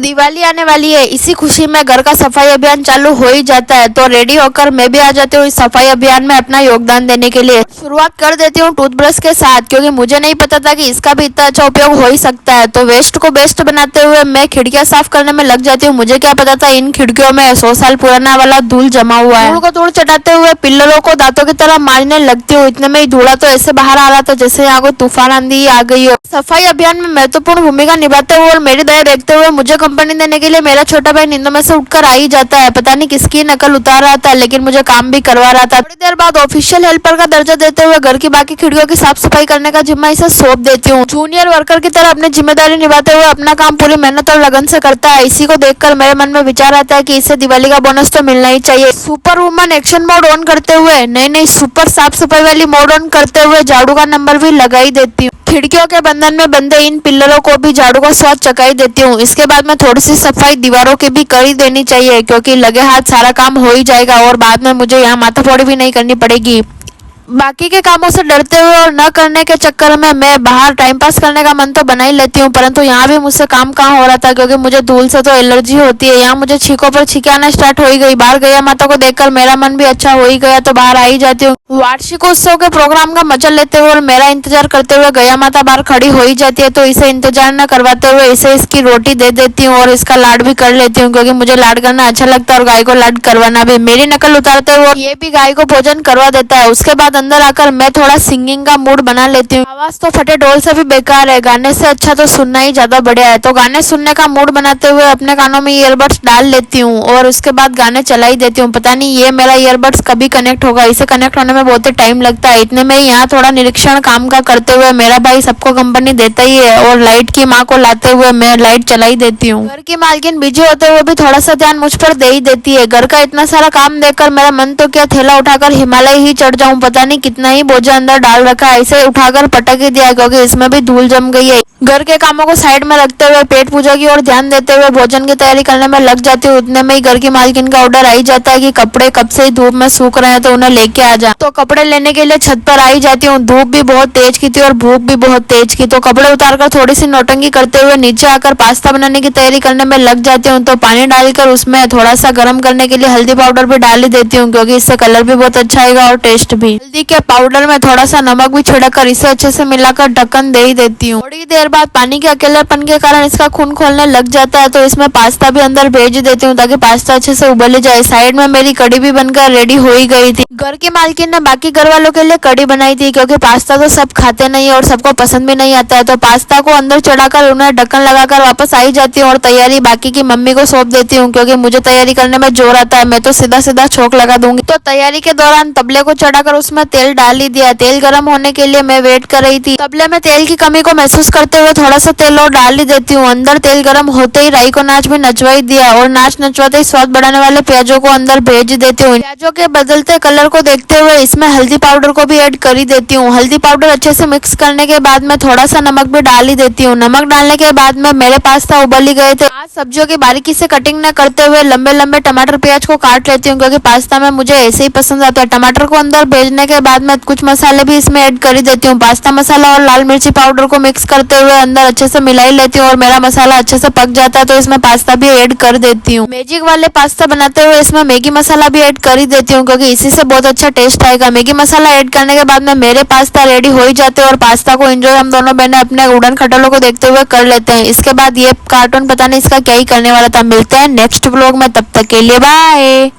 दिवाली आने वाली है, इसी खुशी में घर का सफाई अभियान चालू हो ही जाता है। तो रेडी होकर मैं भी आ जाती हूँ इस सफाई अभियान में अपना योगदान देने के लिए। शुरुआत कर देती हूँ टूथब्रश के साथ, क्योंकि मुझे नहीं पता था कि इसका भी इतना अच्छा उपयोग हो ही सकता है। तो वेस्ट को बेस्ट बनाते हुए मैं खिड़कियां साफ करने में लग जाती हूँ। मुझे क्या पता था इन खिड़कियों में 100 साल पुराना वाला धूल जमा हुआ है। धूल को धूल चटाते हुए पिल्लरों को दांतों की तरह मारने लगती हूँ। इतने में धूड़ा तो ऐसे बाहर आ रहा था जैसे यहाँ कोई तूफान आंधी आ गई हो। सफाई अभियान में महत्वपूर्ण भूमिका निभाते हुए और मेरी दया देखते हुए मुझे कंपनी देने के लिए मेरा छोटा भाई नींदों में से उठकर आ ही जाता है। पता नहीं किसकी नकल उतार रहा था, लेकिन मुझे काम भी करवा रहा था। थोड़ी देर बाद ऑफिशियल हेल्पर का दर्जा देते हुए घर की बाकी खिड़कियों की साफ सफाई करने का जिम्मा इसे सौंप देती हूँ। जूनियर वर्कर की तरह अपनी जिम्मेदारी निभाते हुए अपना काम पूरी मेहनत और लगन से करता है। इसी को देखकर मेरे मन में विचार आता है कि इसे दिवाली का बोनस तो मिलना ही चाहिए। Super woman action mode on करते हुए नहीं सुपर साफ सफाई वाली मोड ऑन करते हुए झाड़ू का नंबर भी लगा ही देती हूँ। खिड़कियों के बंधन में बंधे इन पिल्लरों को भी झाड़ू का स्वाद चकाई देती हूँ। इसके बाद में थोड़ी सी सफाई दीवारों की भी कर ही देनी चाहिए, क्योंकि लगे हाथ सारा काम हो ही जाएगा और बाद में मुझे यहाँ माथाफोड़ी भी नहीं करनी पड़ेगी। बाकी के कामों से डरते हुए और न करने के चक्कर में मैं बाहर टाइम पास करने का मन तो बना ही लेती हूँ, परंतु यहाँ भी मुझसे काम कहाँ हो रहा था, क्योंकि मुझे धूल से तो एलर्जी होती है। यहाँ मुझे छींकों पर छींके आना स्टार्ट हो ही गई। बाहर गया माता को देखकर मेरा मन भी अच्छा हो ही गया, तो बाहर आ ही जाती हूँ। वार्षिक उत्सव के प्रोग्राम का मजा लेते हुए और मेरा इंतजार करते हुए गया माता बाहर खड़ी हो ही जाती है। तो इसे इंतजार न करवाते हुए इसे इसकी रोटी दे देती हूँ और इसका लाड भी कर लेती हूँ, क्योंकि मुझे लाड करना अच्छा लगता है और गाय को लाड करवाना भी। मेरी नकल उतारते हुए ये भी गाय को भोजन करवा देता है। उसके बाद अंदर आकर मैं थोड़ा सिंगिंग का मूड बना लेती हूँ। आवाज तो फटे ढोल से भी बेकार है, गाने से अच्छा तो सुनना ही ज्यादा बढ़िया है। तो गाने सुनने का मूड बनाते हुए अपने कानों में ईयरबड्स डाल लेती हूँ और उसके बाद गाने चला ही देती हूँ। पता नहीं ये मेरा ईयरबड्स कभी कनेक्ट होगा, इसे कनेक्ट होने में बहुत ही टाइम लगता है। इतने में यहाँ थोड़ा निरीक्षण काम का करते हुए मेरा भाई सबको कंपनी देता ही है और लाइट की माँ को लाते हुए मैं लाइट चला ही देती हूँ। घर की मालकिन बिजी होते हुए भी थोड़ा सा ध्यान मुझ पर दे ही देती है। घर का इतना सारा काम देखकर मेरा मन तो क्या थैला उठाकर हिमालय ही चढ़ जाऊं। पता नहीं कितना ही बोझा अंदर डाल रखा है, इसे उठाकर पटक ही दिया, क्योंकि इसमें भी धूल जम गई है। घर के कामों को साइड में रखते हुए पेट पूजा की ओर ध्यान देते हुए भोजन की तैयारी करने में लग जाती हूँ। उतने में ही घर की मालकिन का ऑर्डर आ ही जाता है कि कपड़े कब से ही धूप में सूख रहे हैं, तो उन्हें लेके आ जा। तो कपड़े लेने के लिए छत पर आ ही जाती हूँ। धूप भी बहुत तेज की थी और भूख भी बहुत तेज की, तो कपड़े उतारकर थोड़ी सी नौटंकी करते हुए नीचे आकर पास्ता बनाने की तैयारी करने में लग जाती हूँ। तो पानी डालकर उसमें थोड़ा सा गर्म करने के लिए हल्दी पाउडर भी डाल ही देती हूँ, क्योंकि इससे कलर भी बहुत अच्छा आएगा और टेस्ट भी। हल्दी के पाउडर में थोड़ा सा नमक भी छिड़ककर इसे अच्छे से मिलाकर ढक्कन दे ही देती हूँ। थोड़ी देर बाद पानी के अकेलेपन के कारण इसका खून खोलने लग जाता है, तो इसमें पास्ता भी अंदर भेज देती हूँ ताकि पास्ता अच्छे से उबल जाए। साइड में मेरी कड़ी भी बनकर रेडी हो ही गई थी। घर की मालकिन ने बाकी घर वालों के लिए कड़ी बनाई थी, क्योंकि पास्ता तो सब खाते नहीं और सबको पसंद भी नहीं आता है। तो पास्ता को अंदर चढ़ाकर उन्हें ढक्कन लगाकर वापस आई जाती हूँ और तैयारी बाकी की मम्मी को सौंप देती हूँ, क्योंकि मुझे तैयारी करने में जोर आता है। मैं तो सीधा सीधा छोक लगा दूंगी। तो तैयारी के दौरान तबले को चढ़ाकर उसमें तेल डाल ही दिया। तेल गर्म होने के लिए मैं वेट कर रही थी। तबले में तेल की कमी को महसूस करते हुए थोड़ा सा तेल और डाल ही देती हूँ। अंदर तेल गर्म होते ही राई को नाच भी नचवा ही दिया और नाच नचवाते ही स्वाद बढ़ाने वाले प्याजों को अंदर भेज देती हूँ। प्याजों के बदलते कलर को देखते हुए इसमें हल्दी पाउडर को भी ऐड कर ही देती हूँ। हल्दी पाउडर अच्छे से मिक्स करने के बाद में थोड़ा सा नमक भी डाल ही देती हूँ। नमक डालने के बाद में मेरे पास्ता उबल ही गए थे। आज सब्जियों की बारीकी से कटिंग न करते हुए लंबे लंबे टमाटर प्याज को काट लेती हूँ, क्योंकि पास्ता में मुझे ऐसे ही पसंद आता है। टमाटर को अंदर भेजने के बाद में कुछ मसाले भी इसमें ऐड कर ही देती हूँ। पास्ता मसाला और लाल मिर्ची पाउडर को मिक्स करते हुए अंदर अच्छे से मिला ही लेती हूँ और मेरा मसाला अच्छे से पक जाता है, तो इसमें पास्ता भी ऐड कर देती हूँ। मैजिक वाले पास्ता बनाते हुए इसमें मैगी मसाला भी ऐड कर ही देती हूँ, क्योंकि इसी से बहुत अच्छा टेस्ट आएगा। मैगी मसाला ऐड करने के बाद में मेरे पास्ता रेडी हो ही जाते हैं और पास्ता को एंजॉय हम दोनों बहनें अपने उड़न खटोलों को देखते हुए कर लेते हैं। इसके बाद ये कार्टून पता नहीं इसका क्या ही करने वाला था। मिलते हैं नेक्स्ट व्लॉग में, तब तक के लिए बाय।